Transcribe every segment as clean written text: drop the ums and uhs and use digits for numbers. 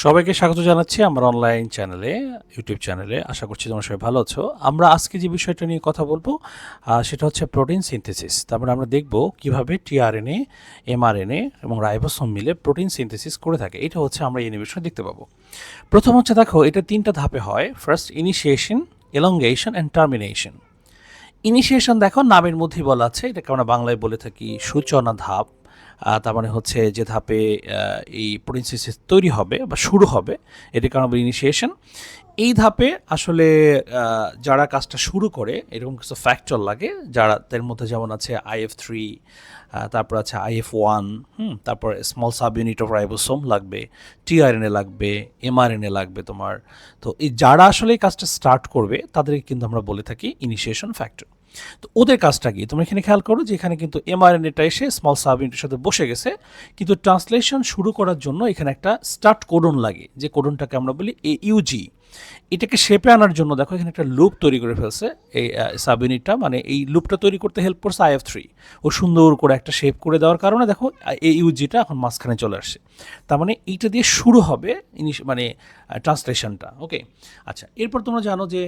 সবাইকে স্বাগত জানাচ্ছি আমার অনলাইন চ্যানেলে, ইউটিউব চ্যানেলে। আশা করছি তোমরা সবাই ভালো আছো। আমরা আজকে যে বিষয়টা নিয়ে কথা বলবো সেটা হচ্ছে প্রোটিন সিনথেসিস। তারপরে আমরা দেখব কিভাবে টিআরএনএ, এমআরএনএ এবং রাইবোসোম মিলে প্রোটিন সিনথেসিস করে থাকে। এটা হচ্ছে আমরা এই অ্যানিমেশনে দেখতে পাবো। প্রথম হচ্ছে দেখো, এটা 3টা ধাপে হয়। First initiation, elongation and termination. Initiation দেখো নামের মধ্যেই বলা আছে, এটাকে আমরা বাংলায় বলে থাকি সূচনা ধাপ। তার মানে হচ্ছে যে ধাপে এই প্রোটিন সিনথেসিস তৈরি হবে বা শুরু হবে, এটাকে আমরা বলি ইনিশিয়েশন। এই ধাপে আসলে যারা কাজটা শুরু করে এরকম কিছু ফ্যাক্টর লাগে, যারা তার মধ্যে যেমন আছে IF3, তারপর আছে IF1, তারপর small sub unit of ribosome লাগবে, টিআরএনএ লাগবে, এমআরএনএ লাগবে তোমার। তো এই যারা আসলে এই কাজটা স্টার্ট করবে তাদেরকে কিন্তু আমরা বলে থাকি ইনিশিয়েশন ফ্যাক্টর। তো ওদের কাজটা কি তুমি এখানে খেয়াল করো যে এখানে কিন্তু এমআরএনএটা এসে স্মল সাব ইউনিটের সাথে বসে গেছে, কিন্তু ট্রান্সলেশন শুরু করার জন্য এখানে একটা স্টার্ট কোডন লাগে, যে কোডনটাকে আমরা বলি AUG। এটাকে শেপে আনার জন্য দেখো এখানে একটা লুপ তৈরি করে ফেলছে এই সাব ইউনিটটা, মানে এই লুপটা তৈরি করতে হেল্প করছে IF3। ও সুন্দর করে একটা শেপ করে দেওয়ার কারণে দেখো AUGটা এখন মাঝখানে চলে আসছে। তার মানে এইটা দিয়ে শুরু হবে মানে ট্রান্সলেশনটা। ওকে, আচ্ছা, এরপর তোমরা জানো যে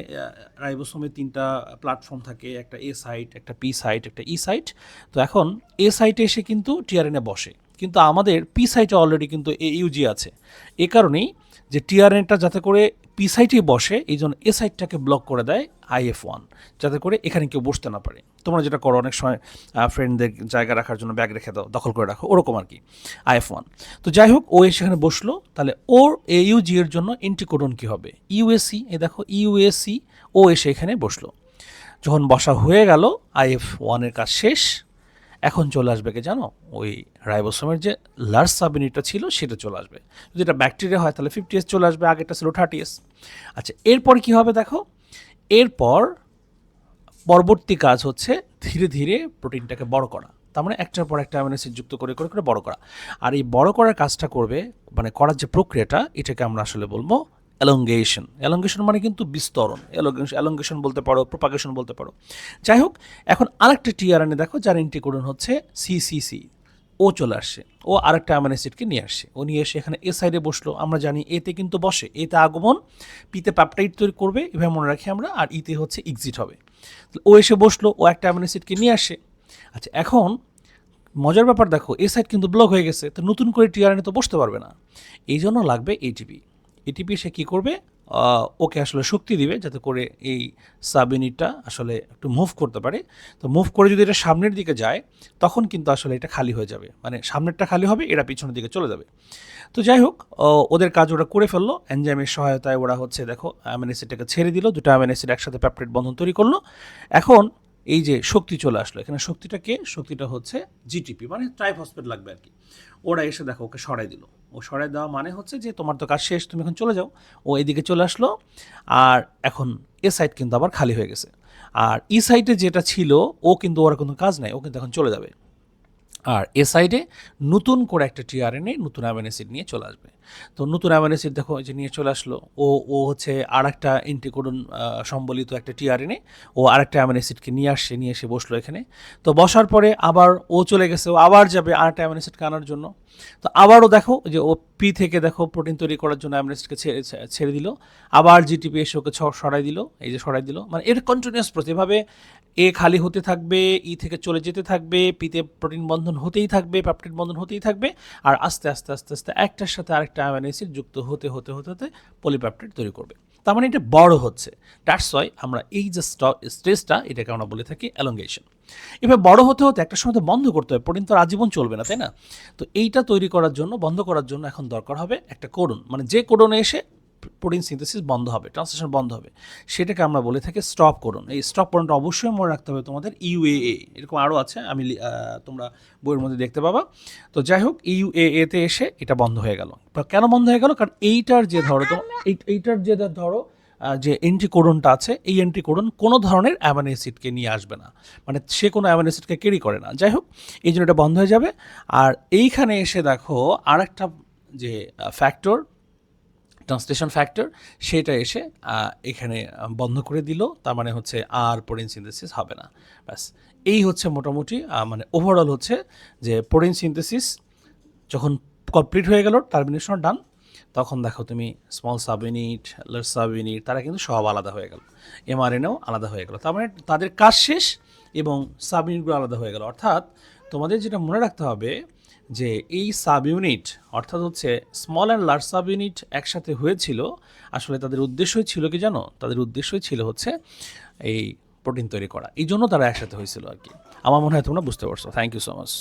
রাইবোসোমের 3টা প্ল্যাটফর্ম থাকে, একটা A সাইট, একটা P সাইট, একটা E সাইট। তো এখন A সাইটে এসে কিন্তু টিআরএনএ বসে, কিন্তু আমাদের P সাইটে অলরেডি কিন্তু AUG আছে। এ কারণেই যে টিআরএনএটা যাতে করে P সাইটেই বসে, এই জন্য এ সাইটটাকে ব্লক করে দেয় IF1, যাতে করে এখানে কেউ বসতে না পারে। তোমরা যেটা করো অনেক সময় ফ্রেন্ডদের জায়গা রাখার জন্য ব্যাগ রেখে দাও, দখল করে রাখো, ওরকম আর কি IF1। তো যাই হোক, ও সেখানে বসলো, তাহলে ওর AUG এর জন্য এন্টিকোডন কি হবে? ইউএসি। এই দেখো ইউএসি, ও এসে এখানে বসলো। যখন বসা হয়ে গেল, IF1 এর কাজ শেষ। এখন চলে আসবে কি জানো? ওই রাইবোসোমের যে লার্জ সাব ইউনিটটা ছিল সেটা চলে আসবে। যদি এটা ব্যাকটেরিয়া হয় তাহলে 50S চলে আসবে, আগেরটা ছিল 30S। আচ্ছা, এরপর কি হবে দেখো? এরপর পরবর্তী কাজ হচ্ছে ধীরে ধীরে প্রোটিনটাকে বড় করা। তার মানে একটার পর একটা অ্যামিনো অ্যাসিড যুক্ত করে করে করে বড় করা। আর এই বড় করার কাজটা করবে, মানে করার যে প্রক্রিয়াটা, এটাকে আমরা আসলে বলবো এলংগেশন। এলংগেশন মানে কিন্তু বিস্তরণ। এলংগেশন বলতে পারো, প্রোপাগেশন বলতে পারো। যাই হোক, এখন আরেকটা টিআরএনএ দেখো যার এন্টিকোডন হচ্ছে CCC। ও চলে আসছে, ও আরেকটা অ্যামিনো অ্যাসিডকে নিয়ে আসছে। ও নিয়ে এসে এখানে এ সাইডে বসলো। আমরা জানি এতে কিন্তু বসে, এতে আগমন, পিতে প্যাপটাইড তৈরি করবে, এভাবে মনে রাখি আমরা, আর ইতে হচ্ছে এক্সিট হবে। ও এসে বসলো, ও একটা অ্যামিনো অ্যাসিডকে নিয়ে আসে। আচ্ছা, এখন মজার ব্যাপার দেখো, এ সাইড কিন্তু ব্লক হয়ে গেছে, তো নতুন করে টিআরএনএ তো বসতে পারবে না। এই জন্য লাগবে এটিপি। এটিপি সে কী করবে? ওকে আসলে শক্তি দিবে যাতে করে এই সাব ইউনিটটা আসলে একটু মুভ করতে পারে। তো মুভ করে যদি এটা সামনের দিকে যায়, তখন কিন্তু আসলে এটা খালি হয়ে যাবে, মানে সামনেরটা খালি হবে, এরা পিছনের দিকে চলে যাবে। তো যাই হোক, ওদের কাজ ওরা করে ফেললো। এনজাইমের সহায়তায় ওরা হচ্ছে দেখো অ্যামিনো অ্যাসিডটাকে ছেড়ে দিল, দুটো অ্যামিনো অ্যাসিড একসাথে পেপটাইড বন্ধন তৈরি করলো। এখন এই যে শক্তি চলে আসলো, এখানে শক্তিটা কে? শক্তিটা হচ্ছে জিটিপি, মানে ট্রাইফসফেট লাগবে আর কি। ওরা এসে দেখো ওকে সরাই দিল। ও সরাই দেওয়া মানে হচ্ছে যে তোমার তো কাজ শেষ, তুমি এখন চলে যাও। ও এদিকে চলে আসলো, আর এখন এ সাইড কিন্তু আবার খালি হয়ে গেছে। আর ই সাইডে যেটা ছিল, ও কিন্তু ওর কোনো কাজ নাই, ও কিন্তু এখন চলে যাবে। আর এ সাইডে নতুন করে একটা টিআরএনএ, নতুন অ্যামিনো অ্যাসিড নিয়ে চলে আসবে। তো নতুন অ্যামিনো অ্যাসিড দেখো যে নিয়ে চলে আসলো। ও ও হচ্ছে আর একটা এন্টিকোডন সম্বলিত একটা টিআরএনএ, ও আরেকটা অ্যামিনো অ্যাসিডকে নিয়ে আসছে, নিয়ে এসে বসলো এখানে। তো বসার পরে আবার ও চলে গেছে, ও আবার যাবে আরেকটা অ্যামিনো অ্যাসিডকে আনার জন্য। তো আবারও দেখো যে ও পি থেকে দেখো প্রোটিন তৈরি করার জন্য অ্যামিনো অ্যাসিডকে ছেড়ে দিল। আবার জিটিপি এসে ওকে সরাই দিল, এই যে সরাই দিল, মানে এটা কন্টিনিউয়াস প্রসেস। এভাবে এ খালি হতে থাকবে, ই থেকে চলে যেতে থাকবে, পিতে প্রোটিন বন্ধন হতেই থাকবে, পেপটাইড বন্ধন হতেই থাকবে, আর আস্তে আস্তে আস্তে আস্তে একটার সাথে আরেকটা অ্যামিনো অ্যাসিড যুক্ত হতে হতে হতে হতে পলিপেপটাইড তৈরি করবে। তার মানে এটা বড় হচ্ছে। দ্যাটস ওয়াই আমরা এই যে স্টেজটা, এটাকে আমরা বলে থাকি এলংগেশন। এবার বড় হতে হতে একটা সময় তো বন্ধ করতে হবে, প্রোটিন তো আজীবন চলবে না, তাই না? তো এইটা তৈরি করার জন্য, বন্ধ করার জন্য এখন দরকার হবে একটা কোডন, মানে যে কোডনে এসে প্রোটিন সিনথেসিস বন্ধ হবে, ট্রান্সলেশন বন্ধ হবে, সেটাকে আমরা বলে থাকি স্টপ কোডন। এই স্টপ কোডনটা অবশ্যই মনে রাখতে হবে তোমাদের, ইউএএ। এরকম আরও আছে, আমি তোমরা বইয়ের মধ্যে দেখতে পাবা। তো যাই হোক, ইউএএতে এসে এটা বন্ধ হয়ে গেল। কেন বন্ধ হয়ে গেল? কারণ এইটার যে ধরো এইটার যে ধরো যে এন্টিকোডনটা আছে, এই এন্টিকোডন কোনো ধরনের অ্যামিনো অ্যাসিডকে নিয়ে আসবে না, মানে সে কোনো অ্যামিনো অ্যাসিডকে ক্যারি করে না। যাই হোক, এই জন্য এটা বন্ধ হয়ে যাবে। আর এইখানে এসে দেখো আরেকটা যে ফ্যাক্টর, ট্রান্সলেশন ফ্যাক্টর, সেটা এসে এখানে বন্ধ করে দিল। তার মানে হচ্ছে আর প্রোটিন সিনথেসিস হবে না। ব্যাস, এই হচ্ছে মোটামুটি মানে ওভারঅল হচ্ছে যে প্রোটিন সিনথেসিস যখন কমপ্লিট হয়ে গেল, টার্মিনেশন ডান, তখন দেখো তুমি small sub unit, large sub unit, তারা কিন্তু সব আলাদা হয়ে গেল, এমআরএনএও আলাদা হয়ে গেল। তার মানে তাদের কাজ শেষ এবং সাব ইউনিটগুলো আলাদা হয়ে গেল। অর্থাৎ তোমাদের যেটা মনে রাখতে হবে যে এই সাব ইউনিট অর্থাৎ হচ্ছে small and large sub unit একসাথে হয়েছিল, আসলে তাদের উদ্দেশ্যই ছিল কি জানো? তাদের উদ্দেশ্যই ছিল হচ্ছে এই প্রোটিন তৈরি করা, এই জন্য তারা একসাথে হয়েছিল আর কি। আমার মনে হয় তোমরা বুঝতে পারছো। Thank you so much.